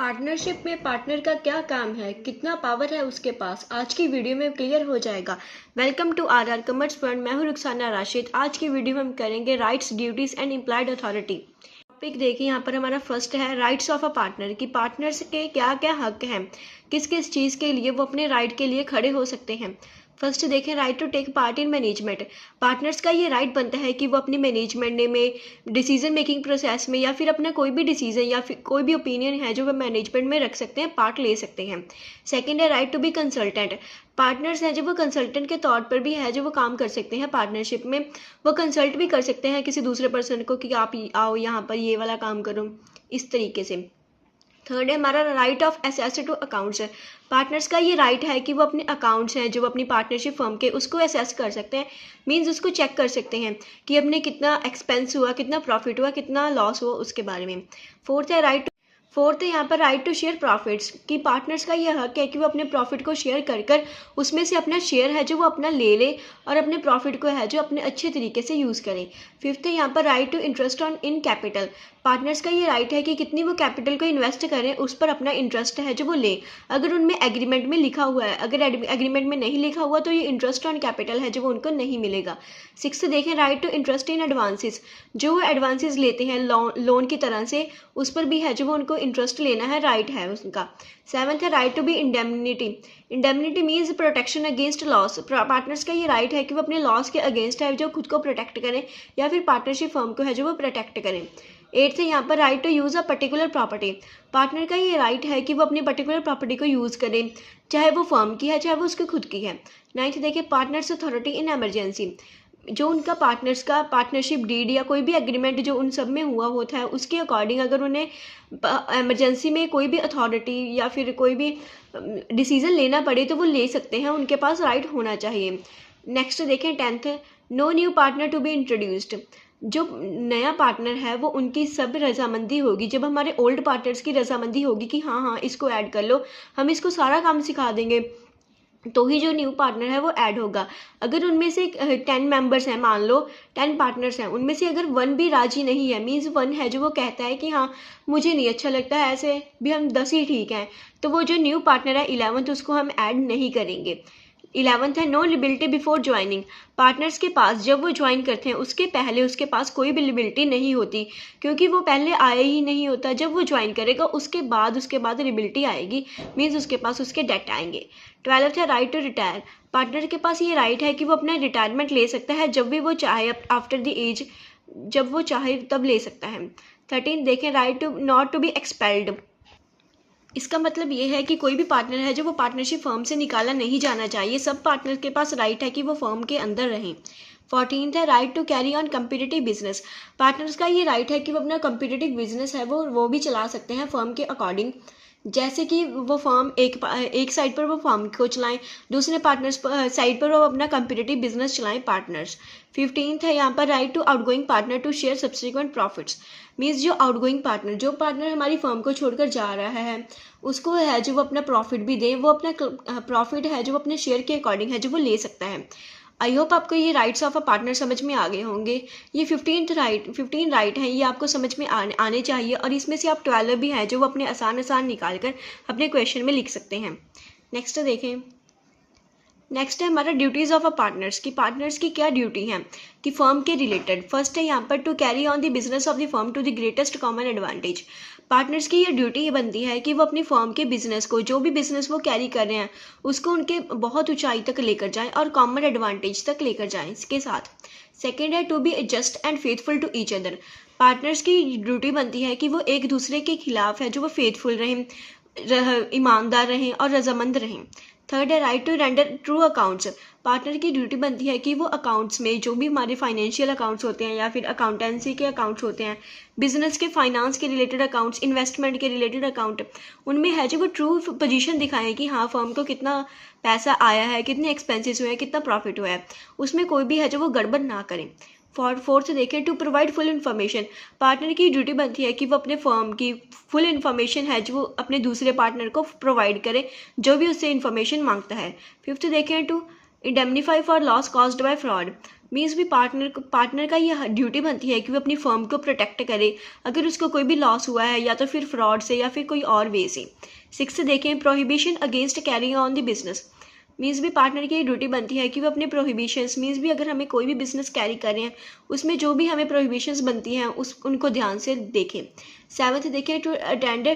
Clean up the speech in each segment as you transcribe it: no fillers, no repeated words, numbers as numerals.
Partnership में partner का क्या काम है, कितना पावर है उसके पास, आज की वीडियो में क्लियर हो जाएगा। Welcome to R commerce point. मैं हूं रुखसाना राशिद। आज की वीडियो में हम करेंगे rights, duties and implied authority. Topic देखिए, यहाँ पर हमारा फर्स्ट है राइट्स ऑफ अ पार्टनर की पार्टनर्स के क्या क्या हक हैं, किस किस चीज़ के लिए वो अपने राइट के लिए खड़े हो सकते हैं। फर्स्ट देखें, right to take part in management. Partners का ये राइट बनता है कि वो अपनी मैनेजमेंट में, डिसीजन मेकिंग प्रोसेस में, या फिर अपना कोई भी डिसीजन या फिर कोई भी ओपिनियन है जो वो मैनेजमेंट में रख सकते हैं, पार्ट ले सकते हैं। सेकंड है right to be consultant. Partners हैं जो वो कंसल्टेंट के तौर पर भी है जो वो काम कर सकते हैं पार्टनरशिप में। वो कंसल्ट भी कर सकते हैं किसी दूसरे पर्सन को कि आप आओ यहाँ पर ये वाला काम करो, इस तरीके से। थर्ड है हमारा right of access to accounts. Partners का ये राइट है कि वो अपने अकाउंट्स हैं जो अपनी पार्टनरशिप फर्म के, उसको एसेस कर सकते हैं। मींस उसको चेक कर सकते हैं कि अपने कितना एक्सपेंस हुआ, कितना प्रॉफिट हुआ, कितना लॉस हुआ, उसके बारे में। फोर्थ है यहाँ पर राइट टू शेयर प्रॉफिट्स की पार्टनर्स का यह हक है कि वो अपने प्रॉफिट को शेयर कर कर उसमें से अपना शेयर है जो वो अपना ले ले और अपने प्रॉफिट को है जो अपने अच्छे तरीके से यूज़ करें। फिफ्थ है यहाँ पर right to interest on in capital. Partners का ये राइट है कि कितनी वो कैपिटल को इन्वेस्ट करें, उस पर अपना इंटरेस्ट है जो वो लें, अगर उनमें एग्रीमेंट में लिखा हुआ है। अगर एग्रीमेंट में नहीं लिखा हुआ तो ये इंटरेस्ट ऑन कैपिटल है जो वो उनको नहीं मिलेगा। सिक्स्थ देखें, right to interest in advances. जो वो एडवांसेस लेते हैं लोन की तरह से, उस पर भी है जो वो उनको इंटरेस्ट लेना है, राइट है उनका। सेवंथ है right to be indemnity. Indemnity means protection against loss. Partners का ये राइट है कि वो अपने लॉस के अगेंस्ट है जो खुद को प्रोटेक्ट करें या फिर पार्टनरशिप फर्म को है जो वो प्रोटेक्ट करें। एट्थ है यहाँ पर right to use a particular property. Partner का ये राइट है कि वो अपनी पर्टिकुलर प्रॉपर्टी को यूज़ करें, चाहे वो फर्म की है चाहे वो उसकी खुद की है। नाइन्थ देखिए, पार्टनर्स अथॉरिटी इन एमरजेंसी। जो उनका पार्टनर्स का पार्टनरशिप डीड या कोई भी एग्रीमेंट जो उन सब में हुआ होता है, उसके अकॉर्डिंग अगर उन्हें इमरजेंसी में कोई भी अथॉरिटी या फिर कोई भी डिसीजन लेना पड़े तो वो ले सकते हैं, उनके पास राइट होना चाहिए। नेक्स्ट देखें, tenth, no new partner to be introduced. जो नया पार्टनर है वो उनकी सब रजामंदी होगी। जब हमारे ओल्ड पार्टनर्स की रजामंदी होगी कि हाँ हाँ इसको ऐड कर लो, हम इसको सारा काम सिखा देंगे, तो ही जो न्यू पार्टनर है वो ऐड होगा। अगर उनमें से 10 मेंबर्स हैं, मान लो 10 पार्टनर्स हैं, उनमें से अगर 1 भी राजी नहीं है, मीन्स 1 है जो वो कहता है कि हाँ मुझे नहीं अच्छा लगता है, ऐसे भी हम 10 ही ठीक हैं, तो वो जो न्यू पार्टनर है 11th, उसको हम ऐड नहीं करेंगे। 11th है no liability before joining. Partners के पास जब वो ज्वाइन करते हैं उसके पहले उसके पास कोई भी लिबिलिटी नहीं होती, क्योंकि वो पहले आया ही नहीं होता। जब वो ज्वाइन करेगा उसके बाद लिबिलिटी आएगी, मीन्स उसके पास उसके डेट आएंगे। 12th है राइट टू रिटायर। पार्टनर के पास ये राइट है कि वो अपना रिटायरमेंट ले सकता है जब भी वो चाहे, आफ्टर द एज, जब वो चाहे तब ले सकता है। 13 देखें, right to not to be expelled. इसका मतलब ये है कि कोई भी पार्टनर है जो वो पार्टनरशिप फर्म से निकाला नहीं जाना चाहिए। सब पार्टनर के पास राइट है कि वो फर्म के अंदर रहें। 14th है right to carry on competitive business. Partners का ये राइट है कि वो अपना कम्पिटिटिव बिजनेस है वो भी चला सकते हैं फर्म के अकॉर्डिंग। जैसे कि वो फर्म एक साइड पर वो फर्म को चलाएं, दूसरे पार्टनर्स साइड पर वो अपना कम्पिटिटिव बिजनेस चलाएं पार्टनर्स। 15th है यहाँ पर right to outgoing partner to share subsequent profits. Means जो आउटगोइंग पार्टनर, जो पार्टनर हमारी फर्म को छोड़कर जा रहा है, उसको है जो वो अपना प्रॉफिट भी दे, वो अपना प्रॉफिट है जो वो अपने शेयर के अकॉर्डिंग है जो वो ले सकता है। आई होप आपको ये राइट्स ऑफ अ पार्टनर समझ में आ गए होंगे। ये 15 राइट हैं, ये आपको समझ में आने चाहिए, और इसमें से आप 12 भी हैं जो वो अपने आसान निकाल कर अपने क्वेश्चन में लिख सकते हैं। नेक्स्ट है हमारा ड्यूटीज़ ऑफ अ पार्टनर्स की पार्टनर्स की क्या ड्यूटी है कि फर्म के रिलेटेड। फर्स्ट है यहाँ पर to carry on the business of the firm to the greatest common advantage. Partners की ये ड्यूटी ये बनती है कि वो अपनी फर्म के बिजनेस को, जो भी बिजनेस वो कैरी कर रहे हैं, उसको उनके बहुत ऊंचाई तक लेकर जाएं और कॉमन एडवांटेज तक लेकर जाएं इसके साथ। सेकेंड है to be just and faithful to each other. Partners की ड्यूटी बनती है कि वो एक दूसरे के खिलाफ है जो वो फेथफुल रहें, ईमानदार रहें और रजामंद रहें। थर्ड है right to render true accounts. Partner की ड्यूटी बनती है कि वो अकाउंट्स में, जो भी हमारे फाइनेंशियल अकाउंट्स होते हैं या फिर अकाउंटेंसी के अकाउंट्स होते हैं, बिजनेस के फाइनेंस के रिलेटेड अकाउंट्स, इन्वेस्टमेंट के रिलेटेड अकाउंट, उनमें है जो वो ट्रू पोजीशन दिखाएं कि हाँ फर्म को कितना पैसा आया है, कितने एक्सपेंसेस हुए हैं, कितना प्रॉफिट हुआ है, उसमें कोई भी है जो वो गड़बड़ ना करें। फोर्थ देखें, to provide full information. Partner की ड्यूटी बनती है कि वो अपने फर्म की फुल इन्फॉर्मेशन है जो वो अपने दूसरे पार्टनर को प्रोवाइड करे जो भी उससे इन्फॉर्मेशन मांगता है। फिफ्थ देखें, to indemnify for loss caused by fraud. Means भी पार्टनर का ये ड्यूटी बनती है कि वो अपनी फर्म को प्रोटेक्ट करे अगर उसको कोई भी लॉस हुआ है, या तो फिर फ्रॉड से या फिर कोई और वे से। 6 देखें, prohibition against carrying on the business. Means भी पार्टनर की ड्यूटी बनती है कि वो अपने प्रोहिबिशंस, मीन्स भी अगर हमें कोई भी बिजनेस कैरी कर रहे हैं उसमें जो भी हमें प्रोहिबिशंस बनती हैं उनको ध्यान से देखें। 7 देखें, to attend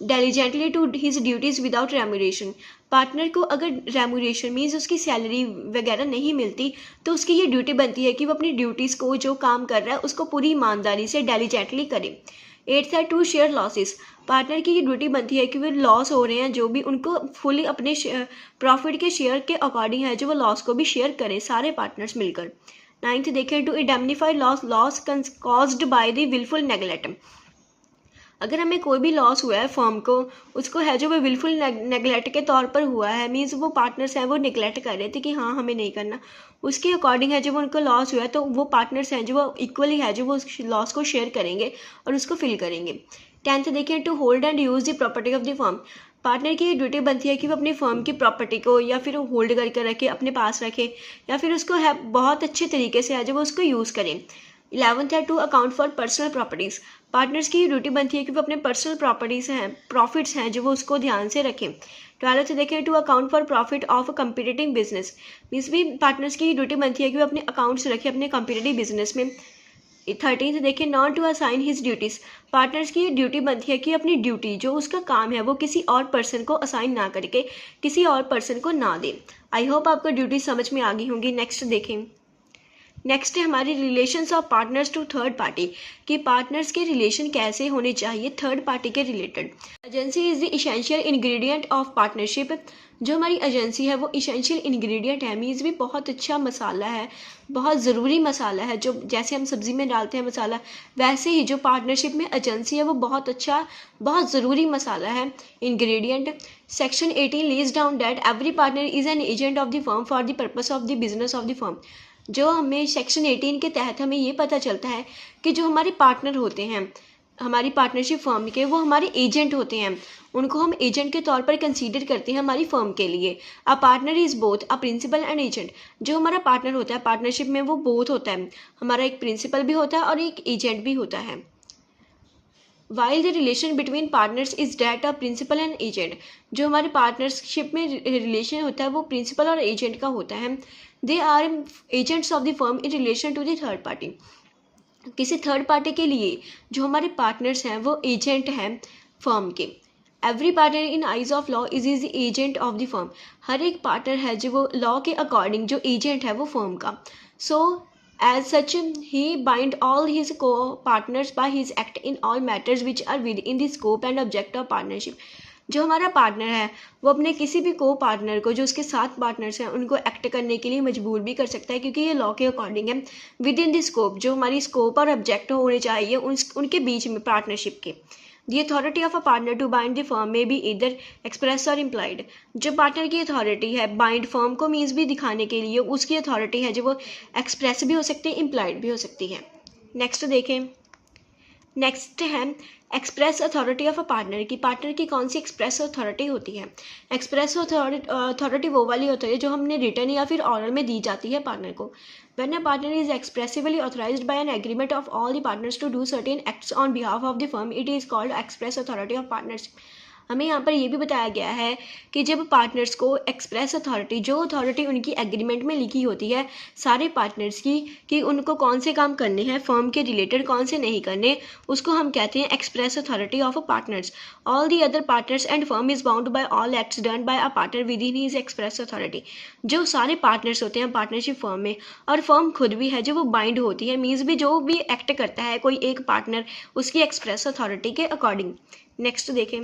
diligently to his duties without remuneration. Partner को अगर रेम्यूरेशन मीन्स उसकी सैलरी वगैरह नहीं मिलती तो उसकी ये ड्यूटी बनती है कि वो अपनी ड्यूटीज़ को, जो काम कर रहा है उसको पूरी ईमानदारी से डेलीजेंटली करे। 8 है, टू शेयर लॉसेस। पार्टनर की ये ड्यूटी बनती है कि वो लॉस हो रहे हैं जो भी, उनको फुली अपने प्रॉफिट के शेयर के अकॉर्डिंग है जो वो लॉस को भी शेयर करें सारे पार्टनर्स मिलकर। 9 देखें, to indemnify loss caused by the wilful neglect. अगर हमें कोई भी लॉस हुआ है फर्म को, उसको है जो वो विलफुल नेगलेक्ट के तौर पर हुआ है, मीन्स वो पार्टनर्स हैं वो निगलेक्ट कर रहे थे कि हाँ हमें नहीं करना, उसके अकॉर्डिंग है जब उनको लॉस हुआ है तो वो पार्टनर्स हैं जो वो इक्वली है जो वो उस लॉस को शेयर करेंगे और उसको फिल करेंगे। 10 देखें, to hold and use the property of the firm. Partner की ये ड्यूटी बनती है कि वो अपनी फर्म की प्रॉपर्टी को या फिर होल्ड करके रखे, अपने पास रखे, या फिर उसको है बहुत अच्छे तरीके से है जो वो उसको यूज़ करें। 11 है, to account for personal properties. Partners की ड्यूटी बनती है कि वो अपने पर्सनल प्रॉपर्टीज़ हैं, प्रॉफिट्स हैं जो वो उसको ध्यान से रखें। 12 देखें, to account for profit of competing business. Means भी पार्टनर्स की ड्यूटी बनती है कि वो अपने अकाउंट्स रखें अपने कंपीटिटिव बिजनेस में। 13 देखें, not to assign his duties. Partners की ड्यूटी बनती है कि अपनी ड्यूटी जो उसका काम है वो किसी और पर्सन को असाइन ना करके किसी और पर्सन को ना दे। आई होप आपको ड्यूटी समझ में आ गई होंगी। नेक्स्ट देखें, नेक्स्ट है हमारी relations of partners to third party, कि पार्टनर्स के रिलेशन कैसे होने चाहिए थर्ड पार्टी के related. Agency is the essential ingredient of partnership. जो हमारी एजेंसी है वो इसेंशियल इंग्रेडिएंट है, मीन्स भी बहुत अच्छा मसाला है, बहुत ज़रूरी मसाला है। जो जैसे हम सब्ज़ी में डालते हैं मसाला, वैसे ही जो पार्टनरशिप में एजेंसी है वो बहुत अच्छा, बहुत ज़रूरी मसाला है, ingredient. Section 18 lays down that every partner is an agent of the firm for the purpose of the business of the firm. जो हमें सेक्शन 18 के तहत हमें ये पता चलता है कि जो हमारे पार्टनर होते हैं हमारी पार्टनरशिप फर्म के, वो हमारे एजेंट होते हैं, उनको हम एजेंट के तौर पर कंसीडर करते हैं हमारी फर्म के लिए। A partner is both a principal and agent. जो हमारा पार्टनर होता है पार्टनरशिप में वो बोथ होता है, हमारा एक प्रिंसिपल भी होता है और एक एजेंट भी होता है। While the relation between partners is that of principal and agent. जो हमारे पार्टनरशिप में रिलेशन होता है वो प्रिंसिपल और एजेंट का होता है। They are agents of the firm in relation to the third party. किसी थर्ड पार्टी के लिए जो हमारे पार्टनर्स हैं वो एजेंट हैं फर्म के। Every partner in eyes of law is the agent of the firm. हर एक पार्टनर है जो वो लॉ के अकॉर्डिंग जो एजेंट है वो फर्म का। सो as such he bind all his co-partners by his act in all matters which are within the scope and object of partnership। जो हमारा पार्टनर है वो अपने किसी भी को पार्टनर को, जो उसके साथ पार्टनर्स हैं, उनको एक्ट करने के लिए मजबूर भी कर सकता है, क्योंकि ये लॉ के अकॉर्डिंग है, विद इन द स्कोप, जो हमारी स्कोप और ऑब्जेक्ट होने चाहिए उनके बीच में पार्टनरशिप के। The authority of a partner to bind the firm may be either express or implied। जो पार्टनर की अथॉरिटी है बाइंड फर्म को मीन्स भी दिखाने के लिए, उसकी अथॉरिटी है जो वो एक्सप्रेस भी हो सकती है, इम्प्लाइड भी हो सकती है। नेक्स्ट देखें, नेक्स्ट है express authority of a partner की। पार्टनर की कौन सी एक्सप्रेस अथॉरिटी होती है? एक्सप्रेस अथॉरिटी वो वाली होती है जो हमने रिटर्न या फिर ऑरल में दी जाती है पार्टनर को। When a partner is expressively authorized by an agreement of all the partners to do certain acts on behalf of the firm, it is called express authority of partnership। हमें यहाँ पर ये भी बताया गया है कि जब पार्टनर्स को एक्सप्रेस अथॉरिटी, जो अथॉरिटी उनकी एग्रीमेंट में लिखी होती है सारे पार्टनर्स की, कि उनको कौन से काम करने हैं फर्म के रिलेटेड, कौन से नहीं करने, उसको हम कहते हैं express authority of a partners. All the other partners and firm is bound by all acts done by a partner with in his express authority. जो सारे पार्टनर्स होते हैं पार्टनरशिप फर्म में, और फर्म खुद भी है जो वो बाइंड होती है, मीन्स भी जो भी एक्ट करता है कोई एक पार्टनर उसकी एक्सप्रेस अथॉरिटी के अकॉर्डिंग। नेक्स्ट देखें,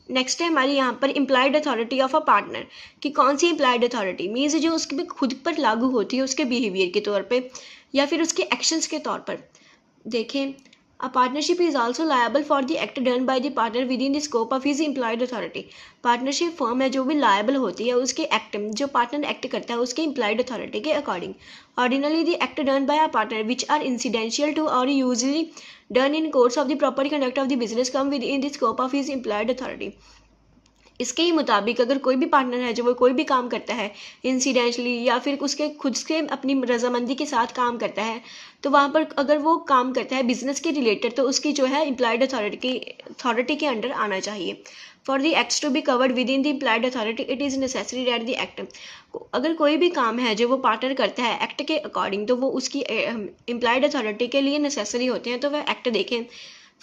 नेक्स्ट है हमारी यहाँ पर implied authority of a partner, कि कौन सी इम्प्लाइड अथॉरिटी मीन्स जो उसके भी खुद पर लागू होती है उसके बिहेवियर के तौर पे या फिर उसके एक्शंस के तौर पर। देखें, a partnership is also liable for the act done by the partner with in the scope of his employed authority. Partnership firm है जो भी लायबल होती है उसके एक्ट, जो पार्टनर एक्ट करता है उसके इम्प्लॉयड अथॉरिटी के according. Ordinarily the act done by a partner which are incidental to or usually done in course of the proper conduct of the business come within the scope of his employed authority. इसके ही मुताबिक अगर कोई भी partner है जो वो कोई भी काम करता है इंसिडेंटली या फिर उसके खुद से अपनी रजामंदी के साथ काम करता है, तो वहाँ पर अगर वो काम करता है बिजनेस के रिलेटेड, तो उसकी जो है इम्प्लॉयड अथॉरिटी के अंडर आना चाहिए। For the acts to be covered within the implied authority it is necessary that the act, अगर कोई भी काम है जो वो पार्टनर करता है एक्ट के अकॉर्डिंग, तो वो उसकी इम्प्लॉयड अथॉरिटी के लिए नेसेसरी होते हैं, तो वह एक्ट देखें।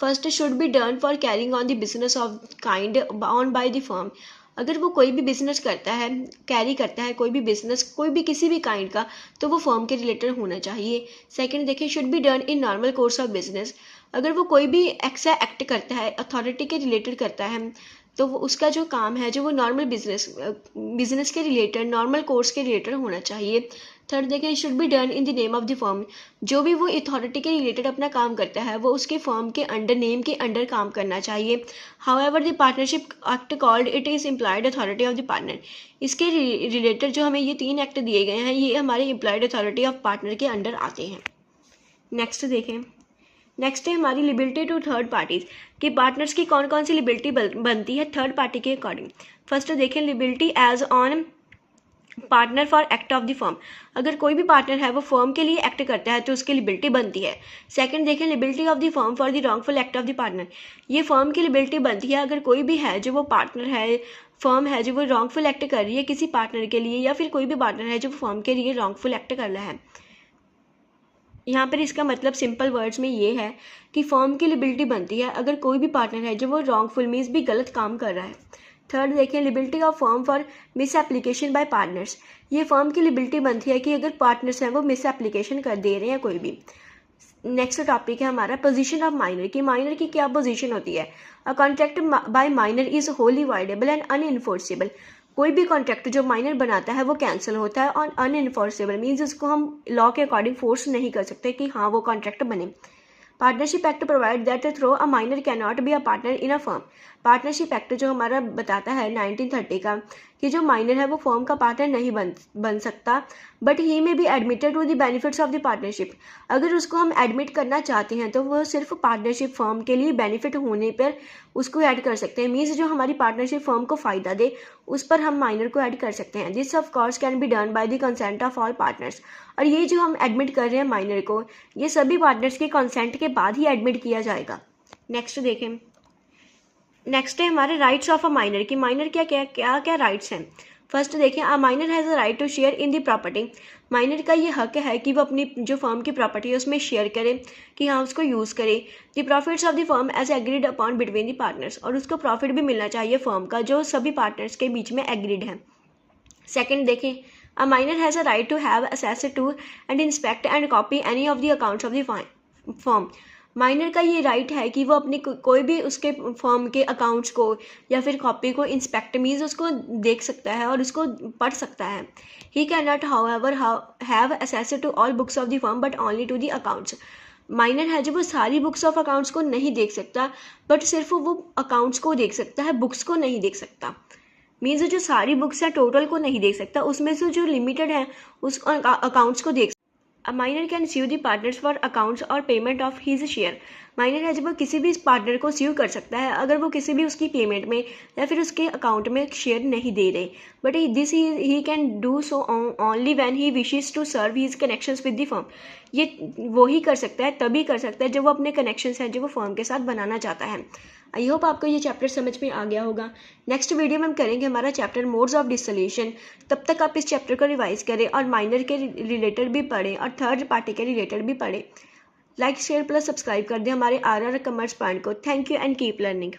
First should be done for carrying on the business of kind on by the firm, अगर वो कोई भी बिजनेस करता है, कैरी करता है कोई भी बिजनेस, कोई भी किसी भी काइंड का, तो वो फर्म के रिलेटेड होना चाहिए। सेकंड देखें, should be done in normal course of business, अगर वो कोई भी एक्ट करता है अथॉरिटी के रिलेटेड करता है, तो वो उसका जो काम है जो वो नॉर्मल बिजनेस के रिलेटेड नॉर्मल कोर्स के रिलेटेड होना चाहिए। थर्ड देखें, should be done in the name of the firm, जो भी वो अथॉरिटी के रिलेटेड अपना काम करता है वो उसके फर्म के अंडर, नेम के अंडर काम करना चाहिए। However the partnership act called it is employed authority of the partner, इसके रिलेटेड जो हमें ये 3 एक्ट दिए गए हैं ये हमारे इम्प्लॉयड अथॉरिटी ऑफ पार्टनर के अंडर आते हैं। नेक्स्ट देखें, नेक्स्ट है हमारी लिबिलिटी टू थर्ड पार्टीज, कि पार्टनर्स की कौन कौन सी लिबिलिटी बनती है थर्ड पार्टी के अकॉर्डिंग। फर्स्ट देखें, liability as on partner for act of the firm, अगर कोई भी पार्टनर है वो फर्म के लिए एक्ट करता है तो उसकी लिबिलिटी बनती है। सेकंड देखें, liability of the firm for the wrongful act of the partner, ये फर्म की लिबिलिटी बनती है अगर कोई भी है जो वो पार्टनर है, फर्म है जो वो रॉन्गफुल एक्ट कर रही है किसी पार्टनर के लिए, या फिर कोई भी पार्टनर है जो फर्म के लिए रॉन्गफुल एक्ट कर रहा है। यहाँ पर इसका मतलब सिंपल वर्ड्स में ये है कि फर्म की लिबिलिटी बनती है अगर कोई भी पार्टनर है जो वो रॉन्गफुल मीन्स भी गलत काम कर रहा है। थर्ड देखें, liability of firm for miss application by partners, ये फर्म की लिबिलिटी बनती है कि अगर पार्टनर्स हैं वो मिस एप्लीकेशन कर दे रहे हैं कोई भी। नेक्स्ट टॉपिक है हमारा पोजीशन ऑफ माइनर, की माइनर की क्या पोजीशन होती है। A contract by minor is wholly voidable and unenforceable, कोई भी कॉन्ट्रैक्ट जो माइनर बनाता है वो कैंसिल होता है, और अनइनफोर्सेबल मीन्स उसको हम लॉ के अकॉर्डिंग फोर्स नहीं कर सकते कि हाँ वो कॉन्ट्रैक्ट बने। Partnership act provide that through a minor can not be a partner in a firm, partnership act जो हमारा बताता है 1930 का कि जो माइनर है वो फर्म का पार्टनर नहीं बन सकता, but he may be admitted to the benefits of the partnership, अगर उसको हम एडमिट करना चाहते हैं तो वो सिर्फ पार्टनरशिप फर्म के लिए बेनिफिट होने पर उसको ऐड कर सकते हैं, मीन्स जो हमारी पार्टनरशिप फर्म को फ़ायदा दे उस पर हम माइनर को ऐड कर सकते हैं। This of course can be done by the consent of all partners, और ये जो हम एडमिट कर रहे हैं माइनर को, ये सभी पार्टनर्स के कंसेंट के बाद ही एडमिट किया जाएगा। नेक्स्ट देखें, नेक्स्ट है हमारे राइट्स ऑफ अ माइनर, की माइनर क्या क्या क्या क्या राइट्स हैं। फर्स्ट देखें, a minor has a right to share in the property, minor का ये हक है कि वो अपनी जो फर्म की प्रॉपर्टी है उसमें शेयर करे, कि हाँ उसको यूज़ करे। The profits of the firm as agreed upon between the partners, और उसको प्रॉफिट भी मिलना चाहिए फर्म का जो सभी पार्टनर्स के बीच में एग्रीड है। सेकेंड देखें, a minor has a right to have access to and inspect and copy any of the accounts of the firm, minor का ये राइट है कि वो अपनी कोई भी उसके फर्म के अकाउंट्स को या फिर कॉपी को इंस्पेक्ट मीन्स उसको देख सकता है और उसको पढ़ सकता है। He can not however have access to all books of the firm but only to the accounts, minor है जो वो सारी बुक्स ऑफ अकाउंट्स को नहीं देख सकता, बट सिर्फ वो अकाउंट्स को देख सकता है, बुक्स को नहीं देख सकता। मीन्स जो सारी बुक्स हैं टोटल को नहीं देख सकता, उसमें से जो लिमिटेड है उस अकाउंट्स को देख। A minor can sue the partners for accounts or payment of his share, minor है जब वो किसी भी पार्टनर को स्यू कर सकता है अगर वो किसी भी उसकी पेमेंट में या फिर उसके अकाउंट में शेयर नहीं दे रहे, but this he can do so only when he wishes to sever his connections with the firm, ये वो ही कर सकता है, तभी कर सकता है जब वो अपने कनेक्शंस हैं जो वो फर्म के साथ बनाना चाहता है। आई होप आपको ये चैप्टर समझ में आ गया होगा। नेक्स्ट वीडियो में हम करेंगे हमारा चैप्टर मोड्स ऑफ डिसोल्यूशन, तब तक आप इस चैप्टर को रिवाइज करें और माइनर के रिलेटेड भी पढ़ें और थर्ड पार्टी के रिलेटेड भी पढ़ें। लाइक शेयर प्लस सब्सक्राइब कर दें हमारे RR कॉमर्स पॉइंट को। Thank you and keep learning.